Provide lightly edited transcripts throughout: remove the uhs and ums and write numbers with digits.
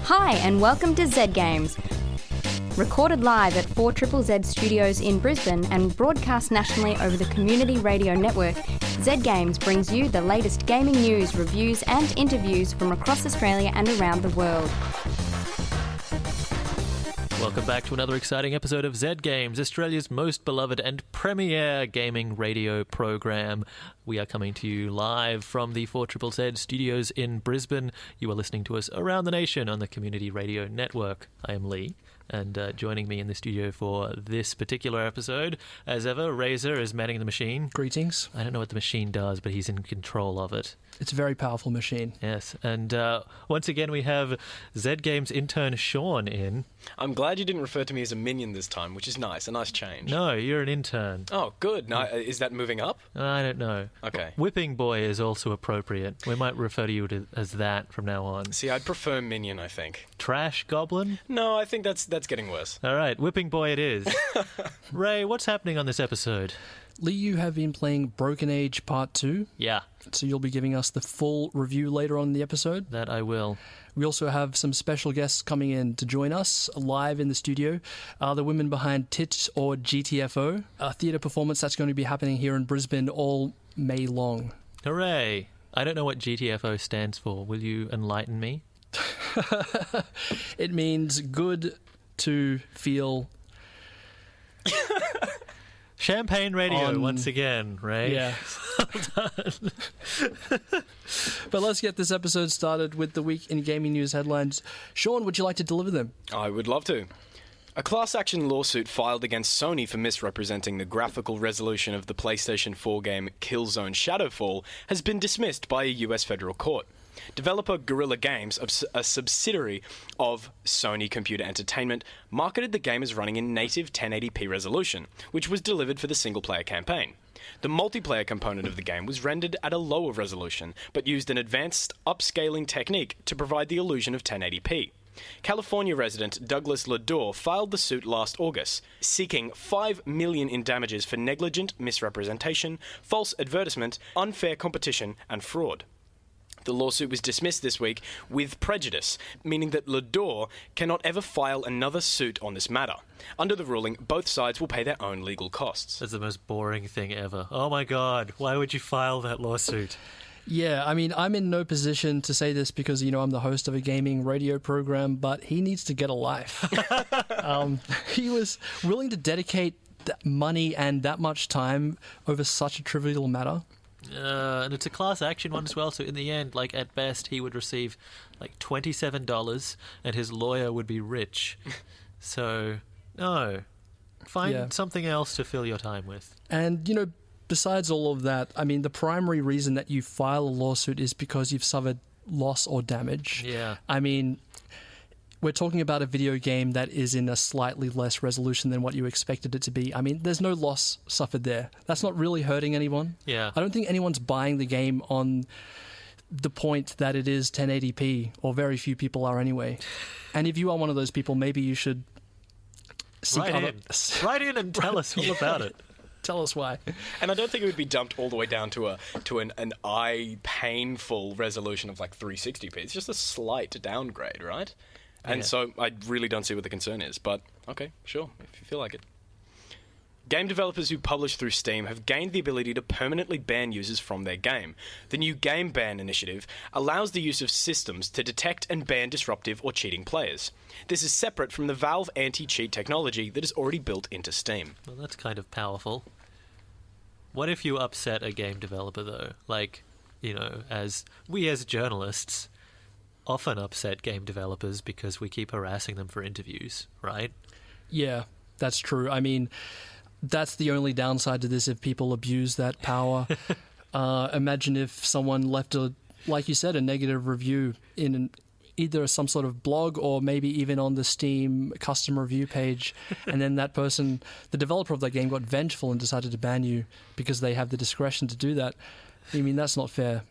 Hi and welcome to Z Games. Recorded live at 4ZZZ Studios in Brisbane and broadcast nationally over the Community Radio Network, Z Games brings you the latest gaming news, reviews and interviews from across Australia and around the world. Welcome back to another exciting episode of Z Games, Australia's most beloved and premier gaming radio program. We are coming to you live from the 4ZZZ Studios in Brisbane. You are listening to us around the nation on the Community Radio Network. I am Lee, and joining me in the studio for this particular episode, as ever, Razor is manning the machine. Greetings. I don't know what the machine does, but he's in control of it. It's a very powerful machine. Yes, and once again we have Z Games intern Sean in. I'm glad you didn't refer to me as a minion this time, which is nice, a nice change. No, you're an intern. Oh, good. Now, is that moving up? I don't know. Okay. Whipping boy is also appropriate. We might refer to you as that from now on. See, I'd prefer minion, I think. Trash goblin? No, I think that's getting worse. All right, whipping boy it is. Ray, what's happening on this episode? Lee, you have been playing Broken Age Part 2. Yeah. So you'll be giving us the full review later on in the episode. That I will. We also have some special guests coming in to join us live in the studio. The women behind TITS or GTFO, a theatre performance that's going to be happening here in Brisbane all May long. Hooray! I don't know what GTFO stands for. Will you enlighten me? It means good to feel... Champagne radio once again, Ray. Yeah. Well done. But let's get this episode started with the week in gaming news headlines. Sean, would you like to deliver them? I would love to. A class action lawsuit filed against Sony for misrepresenting the graphical resolution of the PlayStation 4 game Killzone Shadowfall has been dismissed by a US federal court. Developer Guerrilla Games, a subsidiary of Sony Computer Entertainment, marketed the game as running in native 1080p resolution, which was delivered for the single-player campaign. The multiplayer component of the game was rendered at a lower resolution, but used an advanced upscaling technique to provide the illusion of 1080p. California resident Douglas Lador filed the suit last August, seeking $5 million in damages for negligent misrepresentation, false advertisement, unfair competition, and fraud. The lawsuit was dismissed this week with prejudice, meaning that Lador cannot ever file another suit on this matter. Under the ruling, both sides will pay their own legal costs. That's the most boring thing ever. Oh my god, why would you file that lawsuit? Yeah, I mean, I'm in no position to say this because, you know, I'm the host of a gaming radio program, but he needs to get a life. He was willing to dedicate that money and that much time over such a trivial matter. And it's a class action one as well, so in the end, like, at best, he would receive, like, $27, and his lawyer would be rich. So, no. Find something else to fill your time with. And, you know, besides all of that, I mean, the primary reason that you file a lawsuit is because you've suffered loss or damage. Yeah. I mean, we're talking about a video game that is in a slightly less resolution than what you expected it to be. I mean, there's no loss suffered there. That's not really hurting anyone. Yeah. I don't think anyone's buying the game on the point that it is 1080p, or very few people are anyway. And if you are one of those people, maybe you should seek Write in and tell us all about it. Tell us why. And I don't think it would be dumped all the way down to an eye-painful resolution of like 360p. It's just a slight downgrade, right? And so I really don't see what the concern is, but okay, sure, if you feel like it. Game developers who publish through Steam have gained the ability to permanently ban users from their game. The new Game Ban initiative allows the use of systems to detect and ban disruptive or cheating players. This is separate from the Valve anti-cheat technology that is already built into Steam. Well, that's kind of powerful. What if you upset a game developer, though? Like, you know, as journalists often upset game developers because we keep harassing them for interviews, right? Yeah, that's true. I mean, that's the only downside to this if people abuse that power. Imagine if someone left like you said, a negative review in either some sort of blog or maybe even on the Steam custom review page, and then that person, the developer of that game, got vengeful and decided to ban you because they have the discretion to do that. I mean, that's not fair.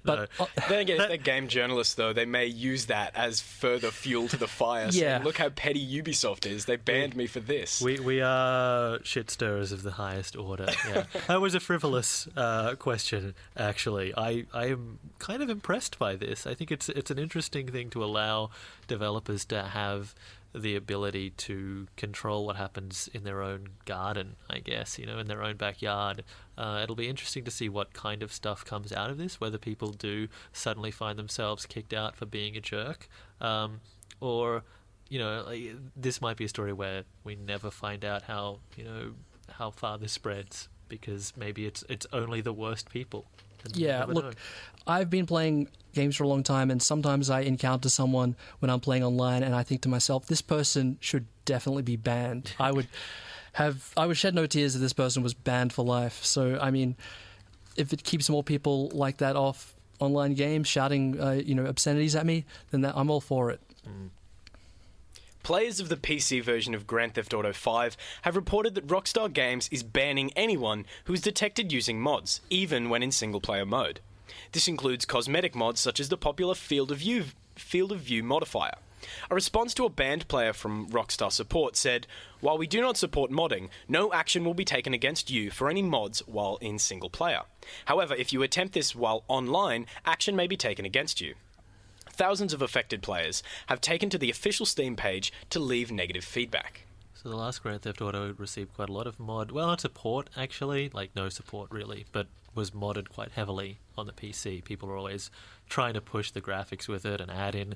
But Then again, if they're game journalists, though, they may use that as further fuel to the fire. Yeah. Saying, look how petty Ubisoft is. They banned me for this. We are shit stirrers of the highest order. Yeah, that was a frivolous question. Actually, I am kind of impressed by this. I think it's an interesting thing to allow developers to have the ability to control what happens in their own garden, I guess, in their own backyard. It'll be interesting to see what kind of stuff comes out of this, whether people do suddenly find themselves kicked out for being a jerk, or, this might be a story where we never find out how far this spreads, because maybe it's only the worst people. Yeah, look, I've been playing games for a long time, and sometimes I encounter someone when I'm playing online, and I think to myself, this person should definitely be banned. I would shed no tears if this person was banned for life. So, I mean, if it keeps more people like that off online games, shouting, obscenities at me, then I'm all for it. Mm. Players of the PC version of Grand Theft Auto 5 have reported that Rockstar Games is banning anyone who is detected using mods, even when in single-player mode. This includes cosmetic mods such as the popular Field of View modifier. A response to a banned player from Rockstar Support said, "While we do not support modding, no action will be taken against you for any mods while in single-player. However, if you attempt this while online, action may be taken against you." Thousands of affected players have taken to the official Steam page to leave negative feedback. So the last Grand Theft Auto received quite a lot of not support actually, like no support really, but was modded quite heavily on the PC. People were always trying to push the graphics with it and add in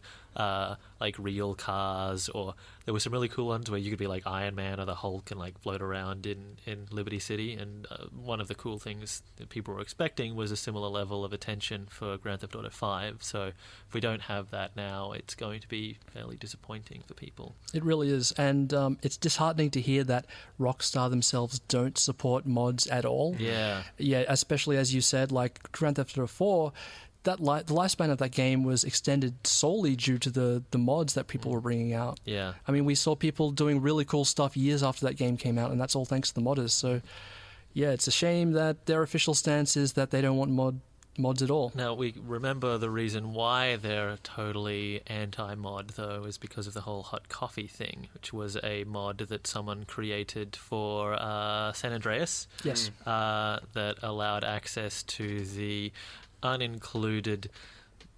like real cars, or there were some really cool ones where you could be like Iron Man or the Hulk and like float around in Liberty City. And one of the cool things that people were expecting was a similar level of attention for Grand Theft Auto 5. So if we don't have that now, it's going to be fairly disappointing for people. It really is, and it's disheartening to hear that Rockstar themselves don't support mods at all. Yeah, especially as you said, like Grand Theft Auto 4, the lifespan of that game was extended solely due to the mods that people were bringing out. Yeah. I mean, we saw people doing really cool stuff years after that game came out, and that's all thanks to the modders. So, yeah, it's a shame that their official stance is that they don't want mods at all. Now, we remember the reason why they're totally anti-mod, though, is because of the whole hot coffee thing, which was a mod that someone created for San Andreas. Yes. That allowed access to the unincluded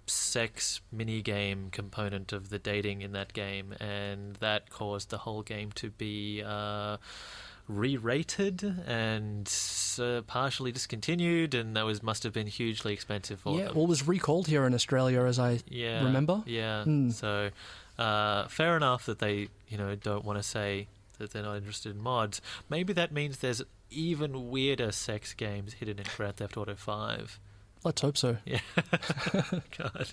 sex minigame component of the dating in that game, and that caused the whole game to be re-rated and partially discontinued, and that must have been hugely expensive for them. Yeah, well, it was recalled here in Australia, as I remember. Yeah, so fair enough that they don't want to say that they're not interested in mods. Maybe that means there's even weirder sex games hidden in Grand Theft Auto 5. Let's hope so. Yeah. God.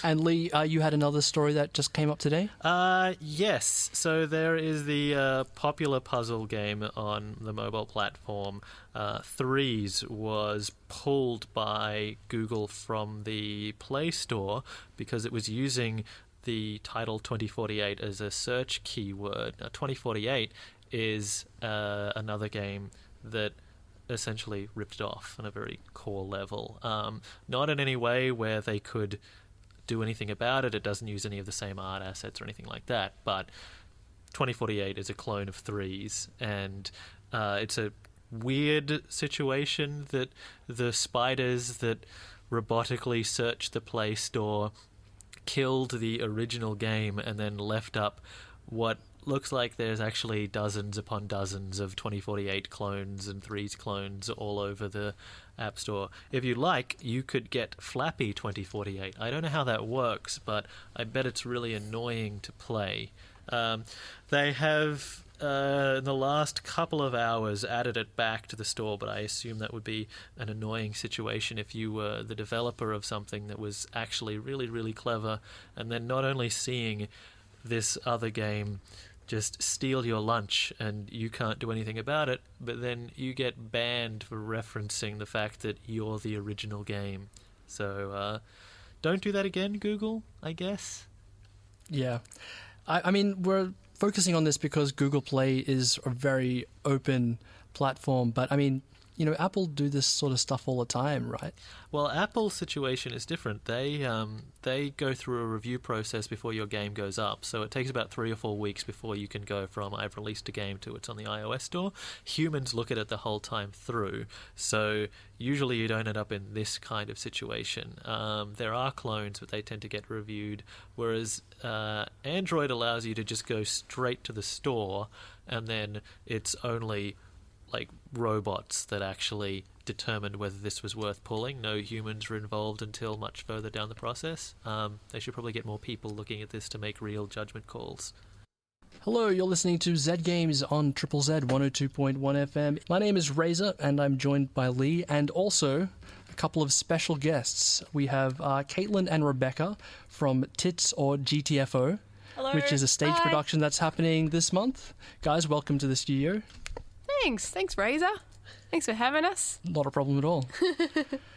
And Lee, you had another story that just came up today? Yes. So there is the popular puzzle game on the mobile platform. Threes was pulled by Google from the Play Store because it was using the title 2048 as a search keyword. Now, 2048 is another game that essentially ripped it off on a very core level. Not in any way where they could do anything about it. It doesn't use any of the same art assets or anything like that. But 2048 is a clone of Threes, and it's a weird situation that the spiders that robotically searched the Play Store killed the original game and then left up what looks like there's actually dozens upon dozens of 2048 clones and Threes clones all over the App Store. If you like, you could get Flappy 2048. I don't know how that works, but I bet it's really annoying to play. They have, in the last couple of hours, added it back to the store, but I assume that would be an annoying situation if you were the developer of something that was actually really, really clever, and then not only seeing this other game just steal your lunch and you can't do anything about it, but then you get banned for referencing the fact that you're the original game. So don't do that again, Google, I guess. Yeah. I mean, we're focusing on this because Google Play is a very open platform, but I mean, Apple do this sort of stuff all the time, right? Well, Apple's situation is different. They go through a review process before your game goes up, so it takes about 3 or 4 weeks before you can go from I've released a game to it's on the iOS store. Humans look at it the whole time through, so usually you don't end up in this kind of situation. There are clones, but they tend to get reviewed, whereas Android allows you to just go straight to the store, and then it's only like robots that actually determined whether this was worth pulling. No humans were involved until much further down the process. They should probably get more people looking at this to make real judgment calls. Hello, you're listening to Z Games on Triple Z 102.1 FM. My name is Razor, and I'm joined by Lee, and also a couple of special guests. We have Kaitlyn and Rebecca from TITS or GTFO, Hello. which is a stage Hi. production that's happening this month. Guys, welcome to the studio. Thanks Razor. Thanks for having us. Not a problem at all.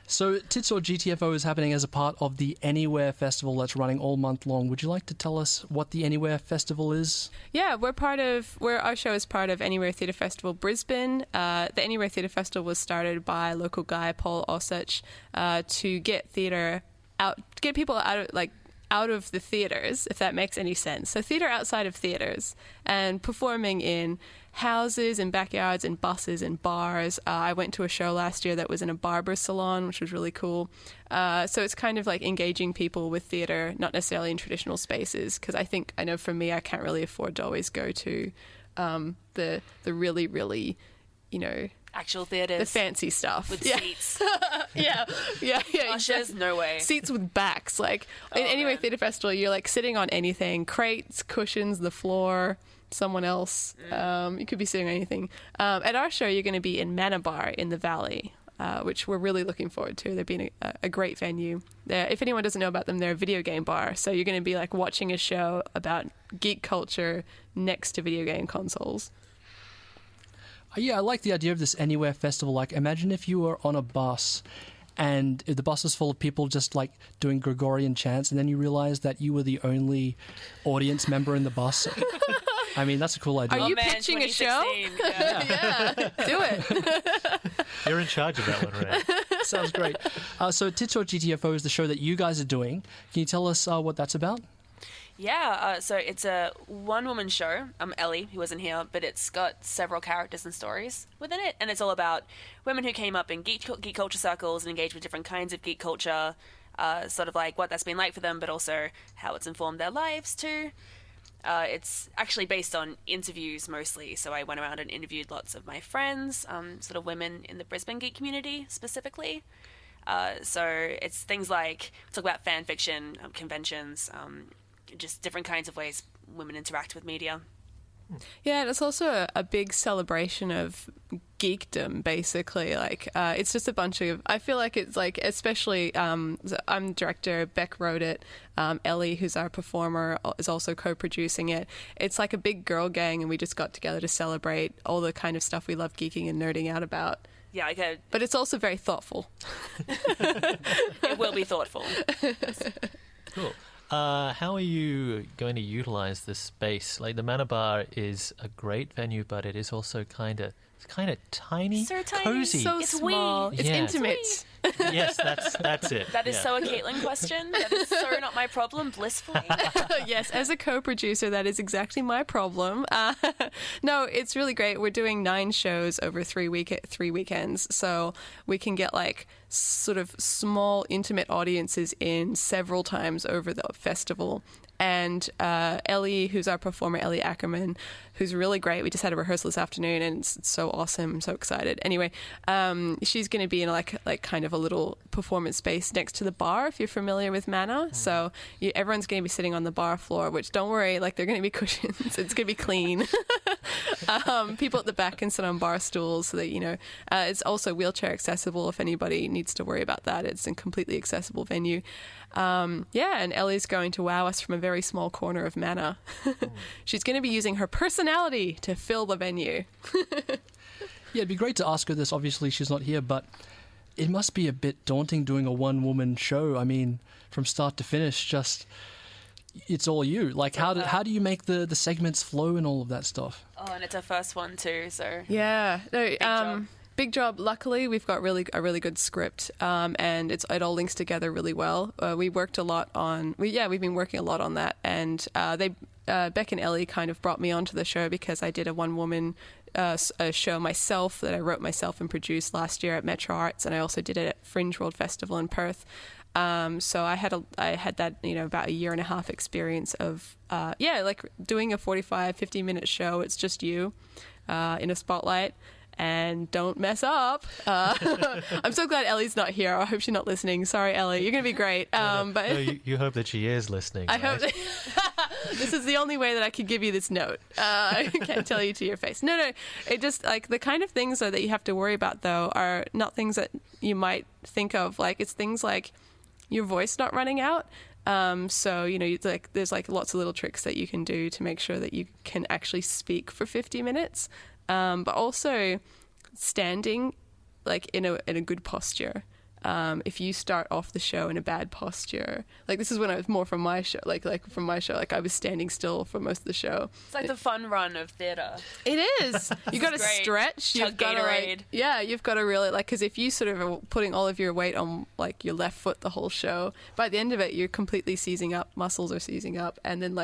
So, TITS or GTFO is happening as a part of the Anywhere Festival that's running all month long. Would you like to tell us what the Anywhere Festival is? Yeah, our show is part of Anywhere Theatre Festival Brisbane. The Anywhere Theatre Festival was started by local guy Paul Osich to get people out of the theatres, if that makes any sense. So theatre outside of theatres and performing in houses and backyards and buses and bars. I went to a show last year that was in a barber salon, which was really cool. So it's kind of like engaging people with theatre, not necessarily in traditional spaces, because I know for me, I can't really afford to always go to the really, really, actual theatres. the fancy stuff. With seats. yeah. Ushers, no way. Seats with backs. Like, in Anywhere man. Theatre Festival, you're like sitting on anything, crates, cushions, the floor, someone else. You could be sitting on anything. At our show, you're going to be in Manor Bar in the Valley, which we're really looking forward to. They've been a great venue. If anyone doesn't know about them, they're a video game bar. So you're going to be like watching a show about geek culture next to video game consoles. Yeah, I like the idea of this Anywhere Festival. Like, imagine if you were on a bus and if the bus was full of people just like doing Gregorian chants, and then you realized that you were the only audience member in the bus. I mean, that's a cool idea. Are you pitching a show? 2016, Yeah. Yeah, do it. You're in charge of that one, Ray. Sounds great. So TITS or GTFO is the show that you guys are doing. Can you tell us what that's about? Yeah, so it's a one-woman show. I'm Ellie, who wasn't here, but it's got several characters and stories within it, and it's all about women who came up in geek culture circles and engaged with different kinds of geek culture, sort of like what that's been like for them, but also how it's informed their lives too. It's actually based on interviews mostly, so I went around and interviewed lots of my friends, sort of women in the Brisbane geek community specifically. So it's things like, talk about fan fiction, conventions, just different kinds of ways women interact with media. Yeah, and it's also a big celebration of geekdom, basically. Like, it's just a bunch of, I feel like it's like, especially, I'm director, Beck wrote it, Ellie, who's our performer, is also co-producing it. It's like a big girl gang, and we just got together to celebrate all the kind of stuff we love geeking and nerding out about. Yeah, But it's also very thoughtful. it will be thoughtful. Cool. How are you going to utilize this space? Like, the Manor Bar is a great venue, but it is also kind of tiny, So tiny, cozy. So It's small. wee. It's Yeah. intimate. Yes, that's it. That is Yeah. so a Kaitlyn question. That is so not my problem, blissfully. Yes, as a co-producer, that is exactly my problem. No, it's really great. We're doing 9 shows over 3 weekends, so we can get like sort of small, intimate audiences in several times over the festival. And Ellie, who's our performer, Ellie Ackerman, who's really great. We just had a rehearsal this afternoon, and it's so awesome. I'm so excited. Anyway, she's going to be in like kind of a little performance space next to the bar, if you're familiar with Manor. So everyone's going to be sitting on the bar floor, which, don't worry, like, they're going to be cushions. It's going to be clean. People at the back can sit on bar stools, so that, it's also wheelchair accessible if anybody needs to worry about that. It's a completely accessible venue. And Ellie's going to wow us from a very small corner of Manor. She's going to be using her personality to fill the venue. Yeah, it'd be great to ask her this. Obviously, she's not here, but it must be a bit daunting doing a one-woman show. I mean, from start to finish, just it's all you. Like, how do you make the segments flow and all of that stuff? Oh, and it's our first one too, so Yeah. No, job. big job. Luckily, we've got a really good script, and it all links together really well. We worked a lot on. We've been working a lot on that, and Beck and Ellie kind of brought me onto the show because I did a one-woman a show myself that I wrote myself and produced last year at Metro Arts, and I also did it at Fringe World Festival in Perth. So I had that, about a year and a half experience of like doing a 50 minute show. It's just you in a spotlight. And don't mess up. I'm so glad Ellie's not here. I hope she's not listening. Sorry, Ellie. You're going to be great. But you hope that she is listening. I hope that this is the only way that I could give you this note. I can't tell you to your face. No. It just, like, the kind of things that you have to worry about, though, are not things that you might think of. Like, it's things like your voice not running out. So, there's like lots of little tricks that you can do to make sure that you can actually speak for 50 minutes. But also standing like in a good posture. If you start off the show in a bad posture, like this is when I was more from my show, like I was standing still for most of the show. It's like the fun run of theatre. It is. You got to stretch. You've got to you've got to really because if you sort of are putting all of your weight on like your left foot the whole show, by the end of it you're completely seizing up. Muscles are seizing up, and then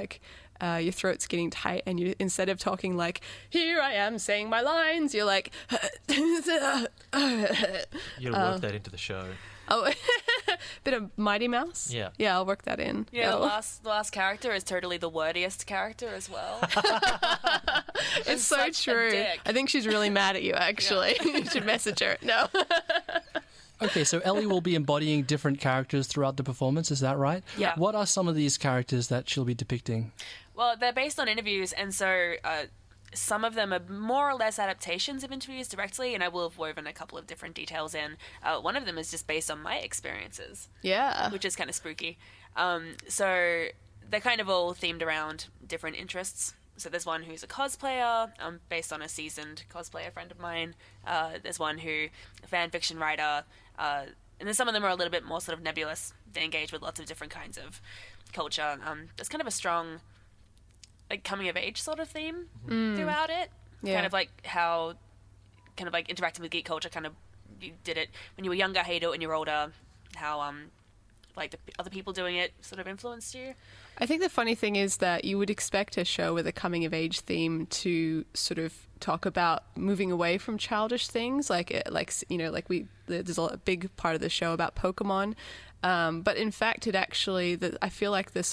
your throat's getting tight, and you, instead of talking like, here I am saying my lines, you're like, You'll work that into the show. Oh, bit of Mighty Mouse? Yeah. Yeah, I'll work that in. Yeah, the last character is totally the wordiest character as well. It's so true. I think she's really mad at you, actually. Yeah. You should message her. No. Okay, so Ellie will be embodying different characters throughout the performance, is that right? Yeah. What are some of these characters that she'll be depicting? Well, they're based on interviews, and so some of them are more or less adaptations of interviews directly, and I will have woven a couple of different details in. One of them is just based on my experiences. Yeah. Which is kind of spooky. So they're kind of all themed around different interests. So there's one who's a cosplayer, based on a seasoned cosplayer friend of mine. There's one a fan fiction writer, and then some of them are a little bit more sort of nebulous. They engage with lots of different kinds of culture. There's kind of a strong, like, coming of age sort of theme throughout it. Yeah. Kind of like how, kind of like interacting with geek culture. Kind of, you did it when you were younger, how you do it when you're older. How like the other people doing it sort of influenced you. I think the funny thing is that you would expect a show with a coming of age theme to sort of talk about moving away from childish things, there's a big part of the show about Pokemon, but in fact it actually, I feel like the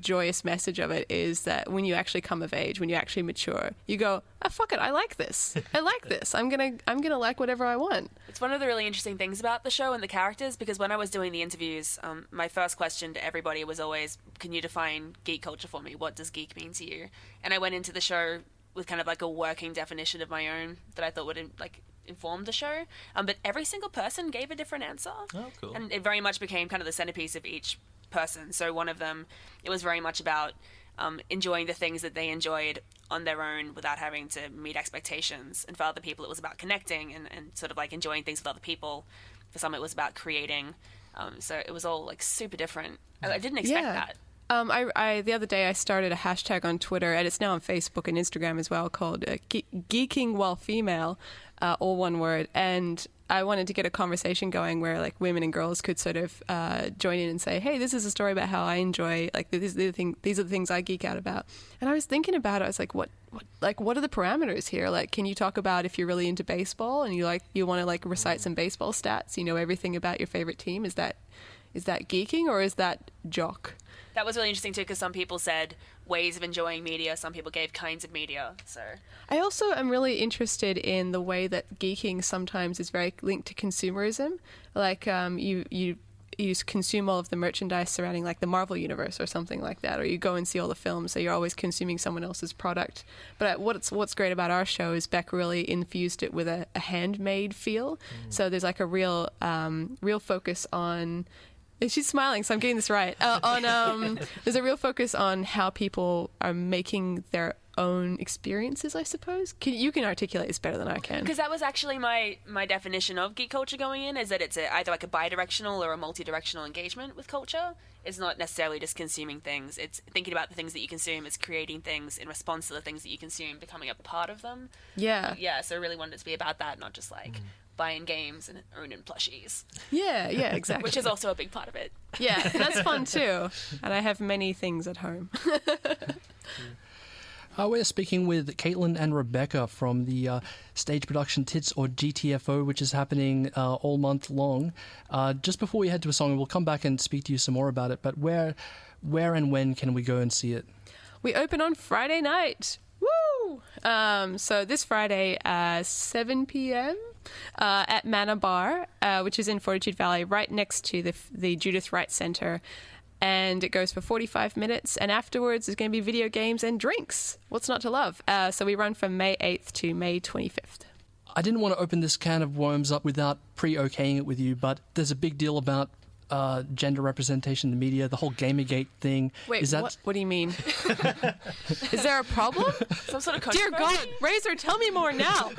joyous message of it is that when you actually come of age, when you actually mature, you go, oh, fuck it, I like this. I'm gonna like whatever I want. It's one of the really interesting things about the show and the characters, because when I was doing the interviews, my first question to everybody was always, can you define geek culture for me? What does geek mean to you? And I went into the show with kind of like a working definition of my own that I thought would inform the show. But every single person gave a different answer. Oh, cool. And it very much became kind of the centerpiece of each person. So one of them, it was very much about enjoying the things that they enjoyed on their own without having to meet expectations. And for other people, it was about connecting and sort of like enjoying things with other people. For some, it was about creating. So it was all like super different. I didn't expect that. The other day I started a hashtag on Twitter, and it's now on Facebook and Instagram as well, called Geeking While Female, all one word. And I wanted to get a conversation going where like women and girls could sort of join in and say, hey, this is a story about how I enjoy, like these are the things I geek out about. And I was thinking about it. I was like, what are the parameters here? Like, can you talk about if you're really into baseball and you want to like recite some baseball stats? You know everything about your favorite team. Is that geeking, or is that jock? That was really interesting too, because some people said ways of enjoying media, some people gave kinds of media. So I also am really interested in the way that geeking sometimes is very linked to consumerism. Like you consume all of the merchandise surrounding like the Marvel universe or something like that, or you go and see all the films, so you're always consuming someone else's product. But what's great about our show is Beck really infused it with a handmade feel. So there's like a real focus on She's smiling, so I'm getting this right. There's a real focus on how people are making their own experiences, I suppose. You can articulate this better than I can. Because that was actually my definition of geek culture going in, is that it's either like a bi-directional or a multi-directional engagement with culture. It's not necessarily just consuming things. It's thinking about the things that you consume. It's creating things in response to the things that you consume, becoming a part of them. Yeah. Yeah, so I really wanted it to be about that, not just like buying games and owning plushies. Yeah, exactly. Which is also a big part of it. Yeah, that's fun too. And I have many things at home. We're speaking with Kaitlyn and Rebecca from the stage production TITS or GTFO, which is happening all month long. Just before we head to a song, we'll come back and speak to you some more about it, but where and when can we go and see it? We open on Friday night. Woo! So this Friday, 7 p.m. At Manor Bar, which is in Fortitude Valley, right next to the Judith Wright Centre. And it goes for 45 minutes. And afterwards, there's going to be video games and drinks. What's not to love? So we run from May 8th to May 25th. I didn't want to open this can of worms up without pre-okaying it with you, but there's a big deal about gender representation in the media, the whole Gamergate thing. Wait, what do you mean? Is there a problem? Some sort of Dear controversy? God, Razor, tell me more now.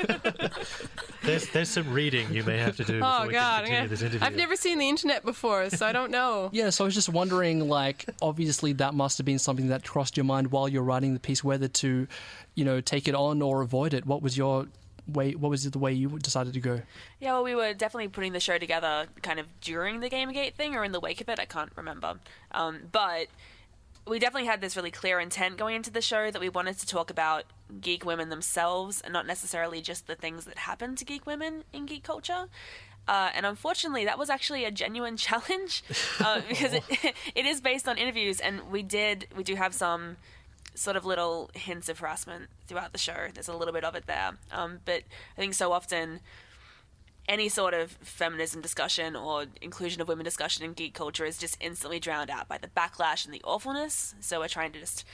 There's some reading you may have to do before we can continue this interview. I've never seen the internet before, so I don't know. Yeah, so I was just wondering, like, obviously that must have been something that crossed your mind while you're writing the piece, whether to, take it on or avoid it. What was the way you decided to go? Yeah, well, we were definitely putting the show together kind of during the Gamergate thing or in the wake of it. I can't remember. But we definitely had this really clear intent going into the show that we wanted to talk about geek women themselves and not necessarily just the things that happen to geek women in geek culture. And unfortunately, that was actually a genuine challenge because it is based on interviews, and we do have some sort of little hints of harassment throughout the show. There's a little bit of it there. But I think so often any sort of feminism discussion or inclusion of women discussion in geek culture is just instantly drowned out by the backlash and the awfulness. So we're trying to just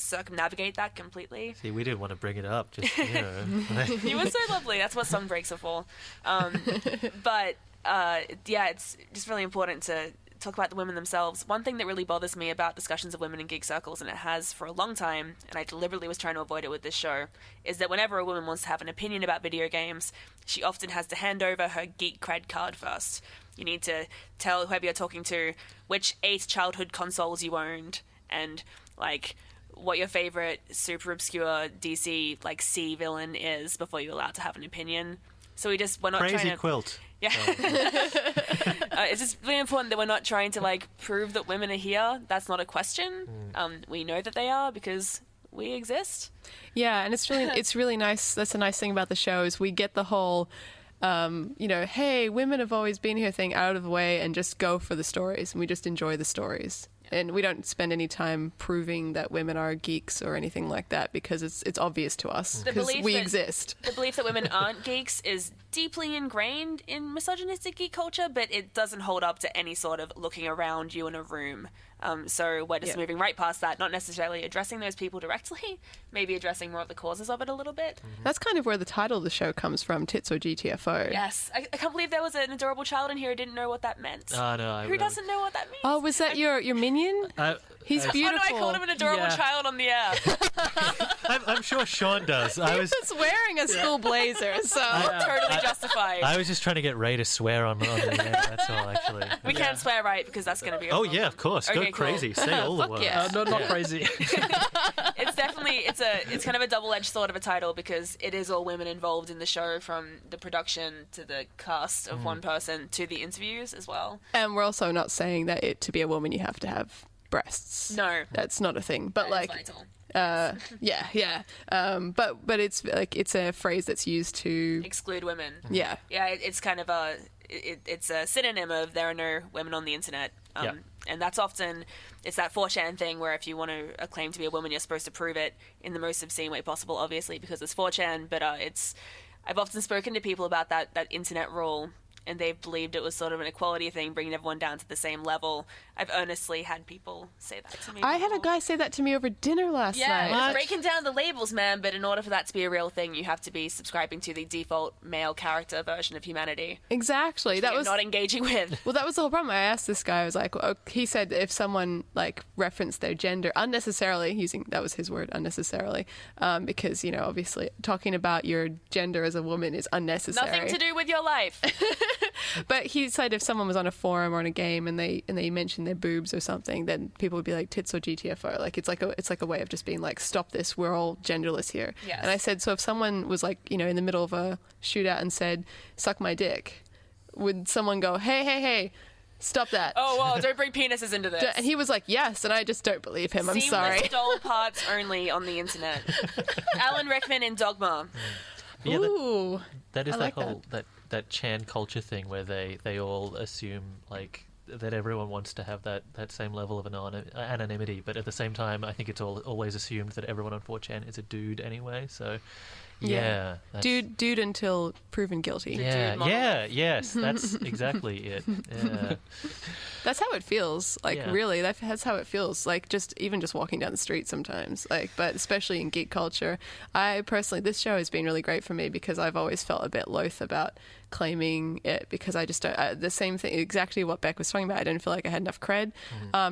circumnavigate that completely. See, we didn't want to bring it up, just, You were so lovely. That's what song breaks are for. But it's just really important to talk about the women themselves. One thing that really bothers me about discussions of women in geek circles, and it has for a long time, and I deliberately was trying to avoid it with this show, is that whenever a woman wants to have an opinion about video games, she often has to hand over her geek cred card first. You need to tell whoever you're talking to which 8 childhood consoles you owned, and what your favorite super obscure DC C villain is before you're allowed to have an opinion. So we're not Crazy trying to... quilt. Yeah. It's just really important that we're not trying to prove that women are here. That's not a question. We know that they are because we exist. Yeah, and it's really nice. That's a nice thing about the show is we get the whole, hey, women have always been here thing out of the way and just go for the stories, and we just enjoy the stories. And we don't spend any time proving that women are geeks or anything like that because it's obvious to us because we exist. The belief that women aren't geeks is deeply ingrained in misogynistic geek culture, but it doesn't hold up to any sort of looking around you in a room. So we're just moving right past that, not necessarily addressing those people directly, maybe addressing more of the causes of it a little bit. That's kind of where the title of the show comes from, TITS or GTFO. Yes. I can't believe there was an adorable child in here who didn't know what that meant. Oh, no. Who doesn't know what that means? Oh, was that your minion? He's beautiful. Oh, no, I called him an adorable child on the air. I'm sure Sean does. He was wearing a school blazer, so... Totally justified. I was just trying to get Ray to swear on the air, that's all, actually. We can't swear right because that's going to be... Oh, yeah, of course. Okay, Go crazy. Say all the words. Yeah. Not crazy. It's definitely... It's kind of a double-edged sword of a title because it is all women involved in the show, from the production to the cast of one person to the interviews as well. And we're also not saying that to be a woman you have to have breasts. No. That's not a thing. But That is vital. But it's a phrase that's used to Exclude women. Yeah. Yeah, it's kind of it's a synonym of there are no women on the internet. And that's often, it's that 4chan thing where if you want to claim to be a woman, you're supposed to prove it in the most obscene way possible, obviously, because it's 4chan. But I've often spoken to people about that internet rule and they've believed it was sort of an equality thing, bringing everyone down to the same level. I've earnestly had people say that to me. I had a guy say that to me over dinner last night. Yeah, it's breaking down the labels, man, but in order for that to be a real thing, you have to be subscribing to the default male character version of humanity. Exactly. That You're was not engaging with. Well, that was the whole problem. I asked this guy, I was like, he said if someone like referenced their gender unnecessarily, that was his word, unnecessarily, because, you know, obviously talking about your gender as a woman is unnecessary. Nothing to do with your life. But he said if someone was on a forum or in a game and they mentioned their boobs or something, then people would be like TITS or GTFO. Like it's like a way of just being like, stop this, we're all genderless here. Yes. And I said, so if someone was like, you know, in the middle of a shootout and said, suck my dick, would someone go, hey, stop that? Oh, well, don't bring penises into this. And he was like, yes, and I just don't believe him. I'm sorry. Seamless doll parts only on the internet. Alan Rickman in Dogma. Yeah, Ooh. that is I that like whole that Chan culture thing where they all assume like that everyone wants to have that same level of anonymity, but at the same time, I think it's always assumed that everyone on 4chan is a dude anyway. So, yeah, dude until proven guilty. Yes, that's exactly it. Yeah. That's how it feels. Like Yeah. really, that's how it feels. Like just walking down the street sometimes. Like, but especially in geek culture, I personally, this show has been really great for me because I've always felt a bit loath about claiming it because I just don't. The same thing, exactly what Beck was talking about. I didn't feel like I had enough cred.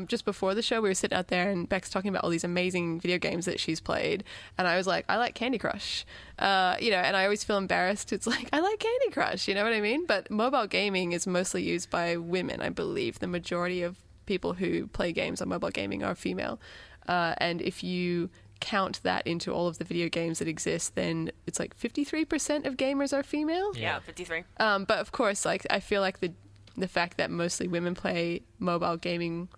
Just before the show, we were sitting out there and Beck's talking about all these amazing video games that she's played, and I was like, I like Candy Crush. You know, and I always feel embarrassed. It's like, I like Candy Crush, you know what I mean? But mobile gaming is mostly used by women, I believe. The majority of people who play games on mobile gaming are female. And if you count that into all of the video games that exist, then it's like 53% of gamers are female. Yeah, 53. But of course, like I feel like the fact that mostly women play mobile gaming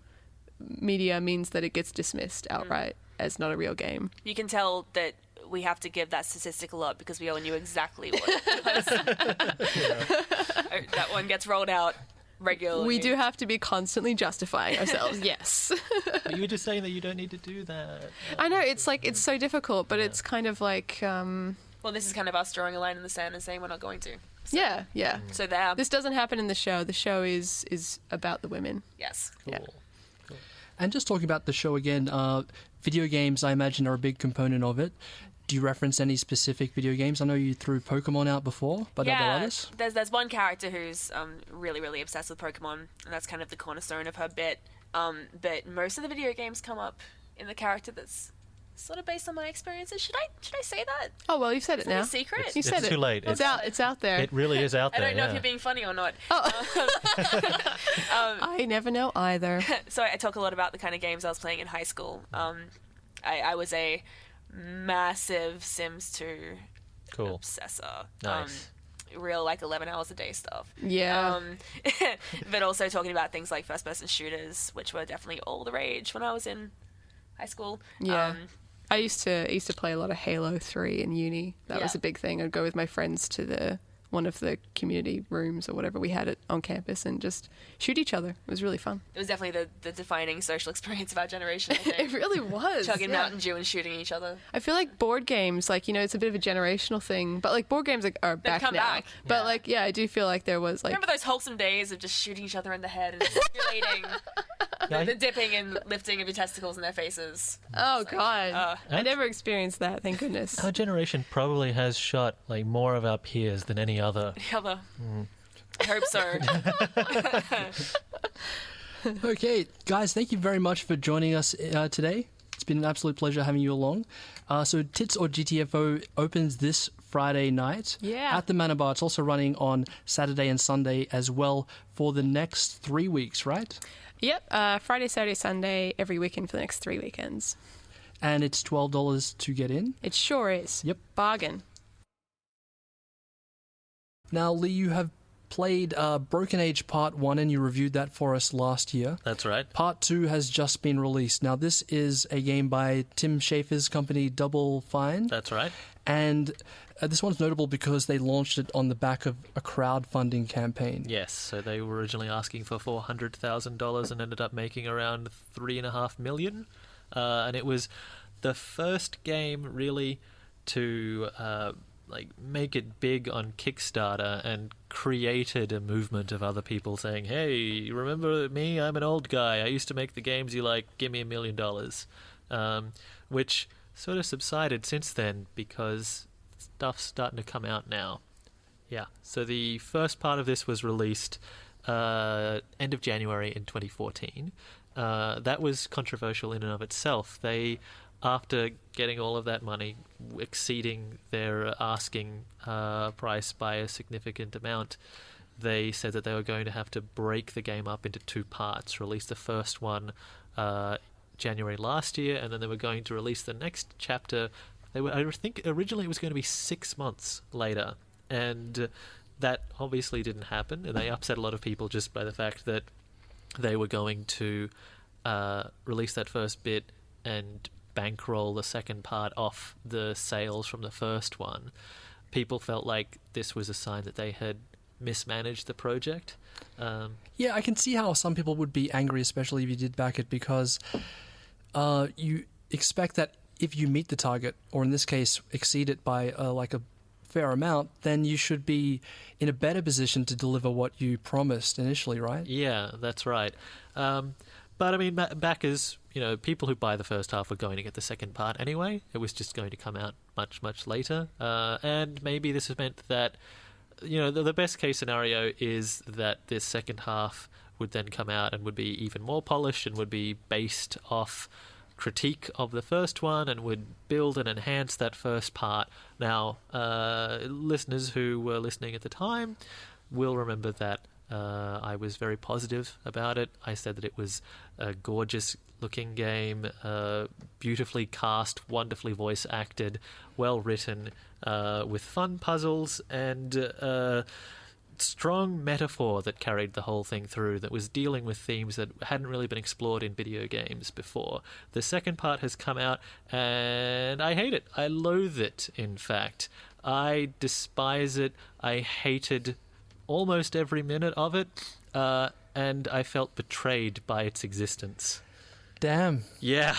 media means that it gets dismissed outright as not a real game. You can tell that we have to give that statistic a lot because we all knew exactly what it was. That one gets rolled out regularly. We do have to be constantly justifying ourselves. Yes. But you were just saying that you don't need to do that. I know, it's like it's so difficult, but it's kind of like Well, this is kind of us drawing a line in the sand and saying we're not going to. So, yeah. So there. This doesn't happen in the show. The show is about the women. Yes. Cool. Yeah. And just talking about the show again, video games, I imagine, are a big component of it. Do you reference any specific video games? I know you threw Pokemon out before, but are there others? There's one character who's really, really obsessed with Pokemon, and that's kind of the cornerstone of her bit. But most of the video games come up in the character that's sort of based on my experiences. Should I say that? Oh well, you've said it Is that now. a secret? You said It's it. too late. It's out. It's out there. It really is out I there. don't know if yeah. you're being funny or not. I never know either. So I talk a lot about the kind of games I was playing in high school. I was a massive Sims 2 Cool. obsessor. Nice. Real 11 hours a day stuff. Yeah. But also talking about things like first person shooters, which were definitely all the rage when I was in high school. Yeah. I used to play a lot of Halo 3 in uni. That was Yeah. a big thing. I'd go with my friends to one of the community rooms or whatever we had on campus and just shoot each other. It was really fun. It was definitely the defining social experience of our generation, I think. It really was. Chugging yeah. Mountain Dew and shooting each other. I feel like board games, it's a bit of a generational thing, but board games are back come now. back. But I do feel like there was Remember those wholesome days of just shooting each other in the head and simulating the dipping and lifting of your testicles in their faces? oh god, I Huh? never experienced that. Thank goodness. Our generation probably has shot more of our peers than any other. The other. I hope so. Okay, guys, thank you very much for joining us today. It's been an absolute pleasure having you along. So TITS or GTFO opens this Friday night at the Manor Bar. It's also running on Saturday and Sunday as well for the next 3 weeks, right? Yep, Friday, Saturday, Sunday, every weekend for the next 3 weekends. And it's $12 to get in. It sure is. Yep. Bargain. Now, Lee, you have played Broken Age Part 1 and you reviewed that for us last year. That's right. Part 2 has just been released. Now, this is a game by Tim Schafer's company Double Fine. That's right. And this one's notable because they launched it on the back of a crowdfunding campaign. Yes, so they were originally asking for $400,000 and ended up making around $3.5 million. And it was the first game really to like make it big on Kickstarter and created a movement of other people saying, "Hey, remember me? I'm an old guy. I used to make the games you like. Give me $1 million," which sort of subsided since then because stuff's starting to come out now. Yeah. So the first part of this was released end of January in 2014. That was controversial in and of itself. They, after getting all of that money, exceeding their asking price by a significant amount, they said that they were going to have to break the game up into 2 parts, release the first one January last year, and then they were going to release the next chapter. I think originally it was going to be 6 months later, and that obviously didn't happen, and they upset a lot of people just by the fact that they were going to release that first bit and bankroll the second part off the sales from the first one. People felt like this was a sign that they had mismanaged the project. Yeah, I can see how some people would be angry, especially if you did back it, because you expect that if you meet the target, or in this case exceed it by like a fair amount, then you should be in a better position to deliver what you promised initially, right? Yeah, that's right. But I mean, backers, people who buy the first half were going to get the second part anyway. It was just going to come out much, much later. And maybe this has meant that, the best case scenario is that this second half would then come out and would be even more polished and would be based off critique of the first one and would build and enhance that first part. Now, listeners who were listening at the time will remember that I was very positive about it. I said that it was a gorgeous looking game, beautifully cast, wonderfully voice acted, well written, with fun puzzles and strong metaphor that carried the whole thing through, that was dealing with themes that hadn't really been explored in video games before. The second part has come out and I hate it. I loathe it, in fact. I despise it. I hated almost every minute of it, and I felt betrayed by its existence. Damn. Yeah.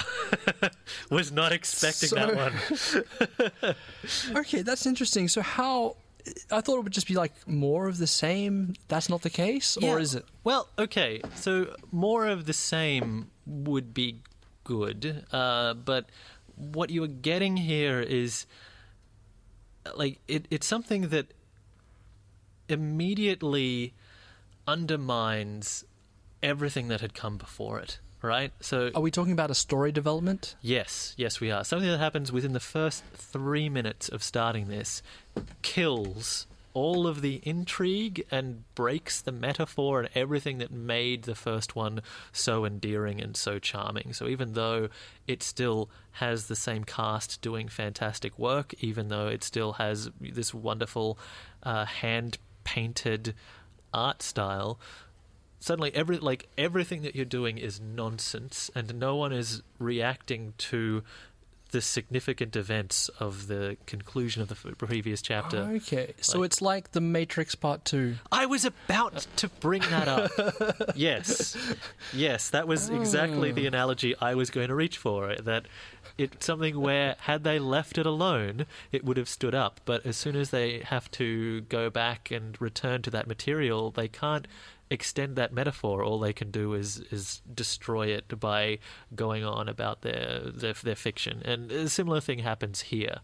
Was not expecting that one. Okay, that's interesting. So how... I thought it would just be like more of the same. That's not the case, or is it? Well, okay. So more of the same would be good, but what you are getting here is like it's something that immediately undermines everything that had come before it. Right? So, are we talking about a story development? Yes, we are. Something that happens within the first 3 minutes of starting this kills all of the intrigue and breaks the metaphor and everything that made the first one so endearing and so charming. So even though it still has the same cast doing fantastic work, even though it still has this wonderful hand-painted art style, suddenly everything that you're doing is nonsense, and no one is reacting to the significant events of the conclusion of the previous chapter. Okay, so it's like The Matrix Part 2. I was about to bring that up. Yes, that was exactly the analogy I was going to reach for. That it's something where, had they left it alone, it would have stood up. But as soon as they have to go back and return to that material, they can't extend that metaphor. All they can do is destroy it by going on about their fiction. And a similar thing happens here.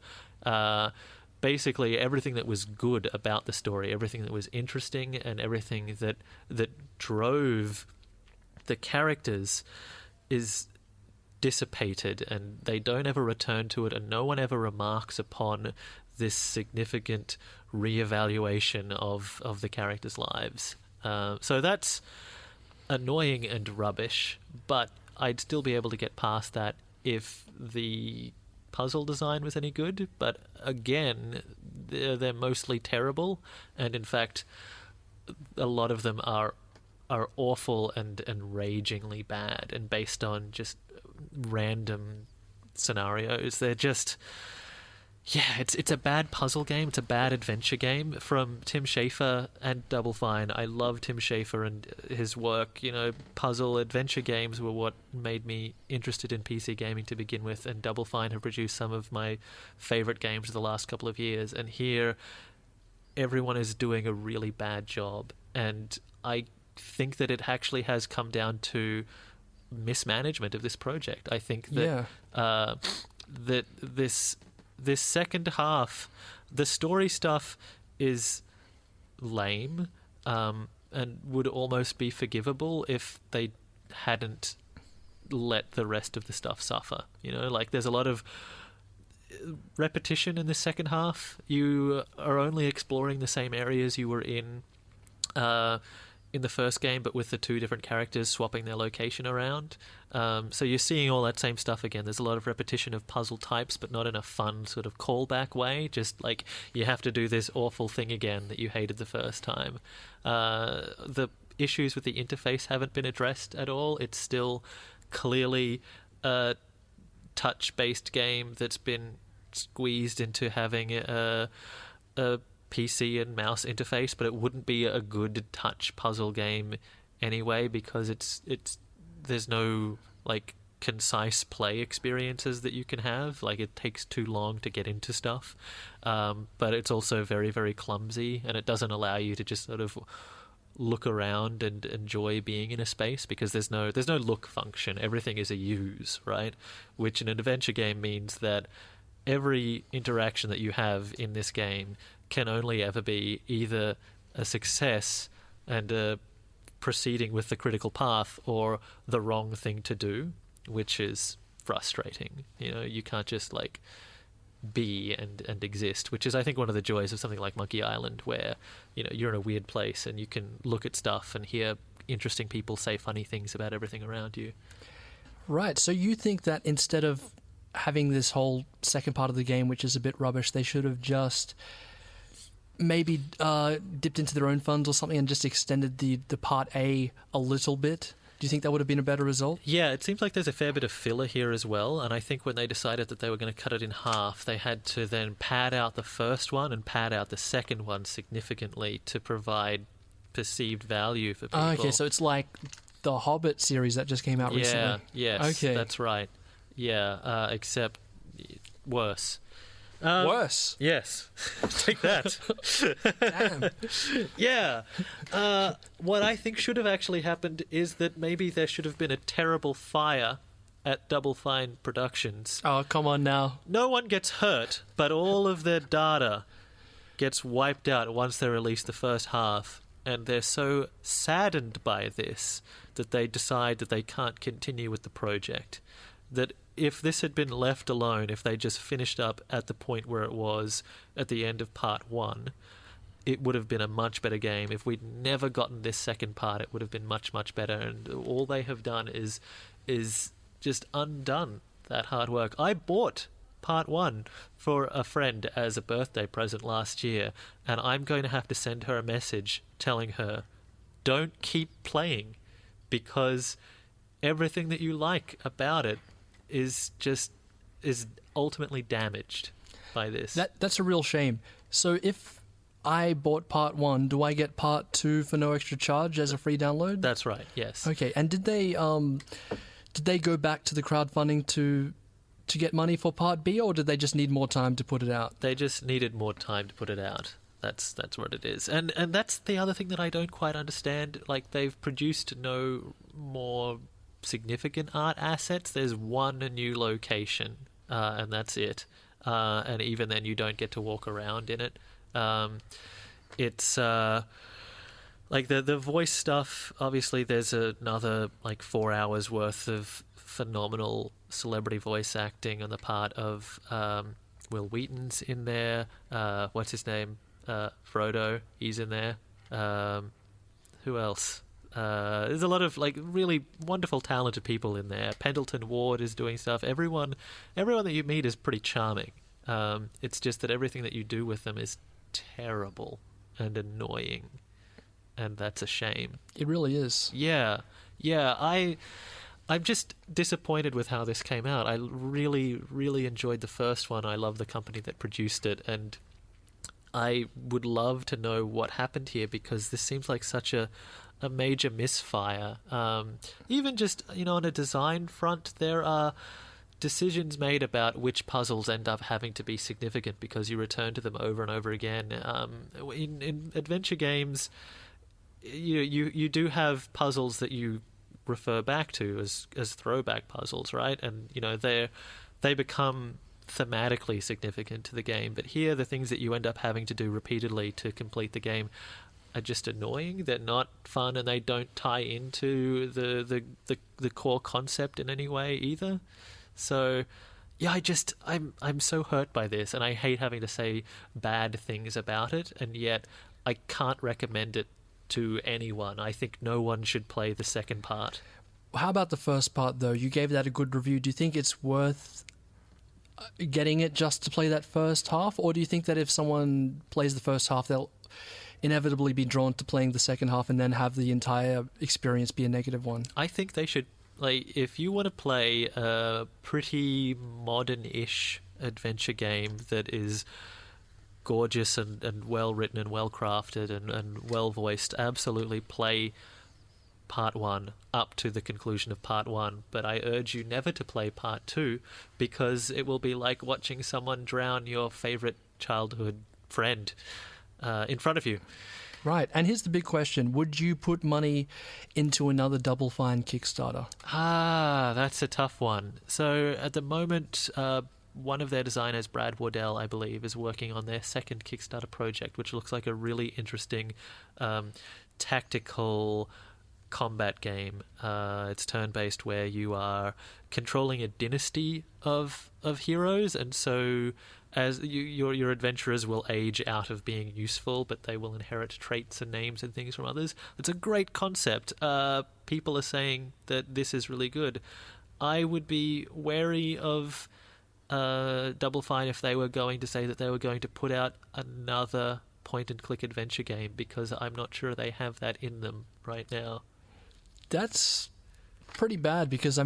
Basically, everything that was good about the story, everything that was interesting, and everything that drove the characters is dissipated, and they don't ever return to it, and no one ever remarks upon this significant reevaluation of the characters' lives. So that's annoying and rubbish, but I'd still be able to get past that if the puzzle design was any good. But again, they're mostly terrible, and in fact, a lot of them are awful and ragingly bad, and based on just random scenarios. They're just... Yeah, it's a bad puzzle game. It's a bad adventure game from Tim Schafer and Double Fine. I love Tim Schafer and his work. You know, puzzle adventure games were what made me interested in PC gaming to begin with, and Double Fine have produced some of my favorite games of the last couple of years. And here, everyone is doing a really bad job. And I think that it actually has come down to mismanagement of this project. I think that that this second half, the story stuff is lame, and would almost be forgivable if they hadn't let the rest of the stuff suffer. You know, like there's a lot of repetition in the second half. You are only exploring the same areas you were in the first game, but with the two different characters swapping their location around. So you're seeing all that same stuff again. There's a lot of repetition of puzzle types, but not in a fun sort of callback way. Just like you have to do this awful thing again that you hated the first time. The issues with the interface haven't been addressed at all. It's still clearly a touch-based game that's been squeezed into having a PC and mouse interface, but it wouldn't be a good touch puzzle game anyway, because it's there's no like concise play experiences that you can have. Like it takes too long to get into stuff, but it's also very, very clumsy, and it doesn't allow you to just sort of look around and enjoy being in a space, because there's no look function. Everything is a use, right? Which in an adventure game means that every interaction that you have in this game can only ever be either a success and proceeding with the critical path, or the wrong thing to do, which is frustrating. You know, you can't just like be and exist, which is I think one of the joys of something like Monkey Island, where you know you're in a weird place and you can look at stuff and hear interesting people say funny things about everything around you. Right, so you think that instead of having this whole second part of the game, which is a bit rubbish, they should have just maybe dipped into their own funds or something and just extended the part A a little bit? Do you think that would have been a better result? Yeah, it seems like there's a fair bit of filler here as well, and I think when they decided that they were going to cut it in half, they had to then pad out the first one and pad out the second one significantly to provide perceived value for people. Okay, so it's like the Hobbit series that just came out recently. Yes, okay. That's right. Yeah, except worse. Worse? Yes. Take that. Damn. Yeah. What I think should have actually happened is that maybe there should have been a terrible fire at Double Fine Productions. Oh, come on now. No one gets hurt, but all of their data gets wiped out once they release the first half, and they're so saddened by this that they decide that they can't continue with the project. That if this had been left alone, if they just finished up at the point where it was at the end of part one, it would have been a much better game. If we'd never gotten this second part, it would have been much, much better. And all they have done is just undone that hard work. I bought part one for a friend as a birthday present last year, and I'm going to have to send her a message telling her, don't keep playing, because everything that you like about it is ultimately damaged by this. That's a real shame. So if I bought part one, do I get part two for no extra charge as a free download? That's right, yes. Okay, and did they go back to the crowdfunding to get money for part B, or did they just need more time to put it out? They just needed more time to put it out. That's what it is. And that's the other thing that I don't quite understand. Like, they've produced no more significant art assets. There's one new location, and that's it. And even then, you don't get to walk around in it. It's like the voice stuff. Obviously, there's another like 4 hours worth of phenomenal celebrity voice acting on the part of Will Wheaton's in there. What's his name? Frodo. He's in there. Who else? There's a lot of like really wonderful, talented people in there. Pendleton Ward is doing stuff. Everyone that you meet is pretty charming. It's just that everything that you do with them is terrible and annoying, and that's a shame. It really is. Yeah. I'm just disappointed with how this came out. I really, really enjoyed the first one. I love the company that produced it, and I would love to know what happened here, because this seems like such a major misfire. Even just, on a design front, there are decisions made about which puzzles end up having to be significant because you return to them over and over again. In adventure games, you do have puzzles that you refer back to as throwback puzzles, right? And they become thematically significant to the game. But here, the things that you end up having to do repeatedly to complete the game are just annoying. They're not fun, and they don't tie into the core concept in any way either. So yeah, I'm so hurt by this, and I hate having to say bad things about it, and yet I can't recommend it to anyone. I think no one should play the second part. How about the first part, though? You gave that a good review. Do you think it's worth getting it just to play that first half, or do you think that if someone plays the first half, they'll inevitably be drawn to playing the second half and then have the entire experience be a negative one? I think they should, if you want to play a pretty modern-ish adventure game that is gorgeous and well written and well crafted and well voiced, absolutely play part 1 up to the conclusion of part 1. But I urge you never to play part 2, because it will be like watching someone drown your favorite childhood friend in front of you. Right, and here's the big question. Would you put money into another Double Fine Kickstarter? That's a tough one. So at the moment, one of their designers, Brad Wardell, I believe, is working on their second Kickstarter project, which looks like a really interesting tactical combat game. It's turn-based, where you are controlling a dynasty of heroes, and so as your adventurers will age out of being useful, but they will inherit traits and names and things from others. It's a great concept. People are saying that this is really good. I would be wary of Double Fine if they were going to say that they were going to put out another point-and-click adventure game, because I'm not sure they have that in them right now. That's pretty bad, because,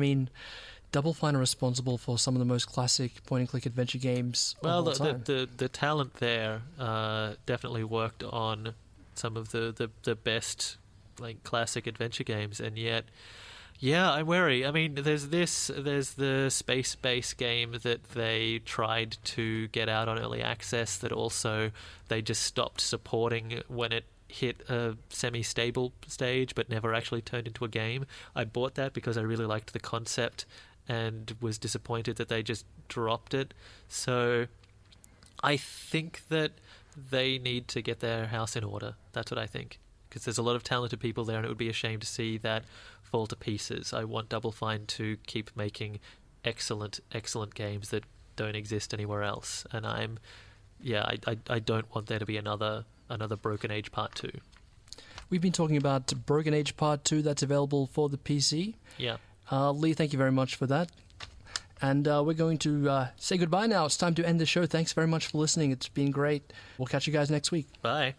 Double Fine are responsible for some of the most classic point-and-click adventure games of all time. The talent there definitely worked on some of the best classic adventure games, and yet, yeah, I'm wary. There's the space-based game that they tried to get out on early access that also they just stopped supporting when it hit a semi-stable stage, but never actually turned into a game. I bought that because I really liked the concept and was disappointed that they just dropped it. So I think that they need to get their house in order. That's what I think, because there's a lot of talented people there, and it would be a shame to see that fall to pieces. I want Double Fine to keep making excellent games that don't exist anywhere else, and I don't want there to be another Broken Age Part 2. We've been talking about Broken Age Part 2 that's available for the PC. Yeah. Lee, thank you very much for that. And we're going to say goodbye now. It's time to end the show. Thanks very much for listening. It's been great. We'll catch you guys next week. Bye.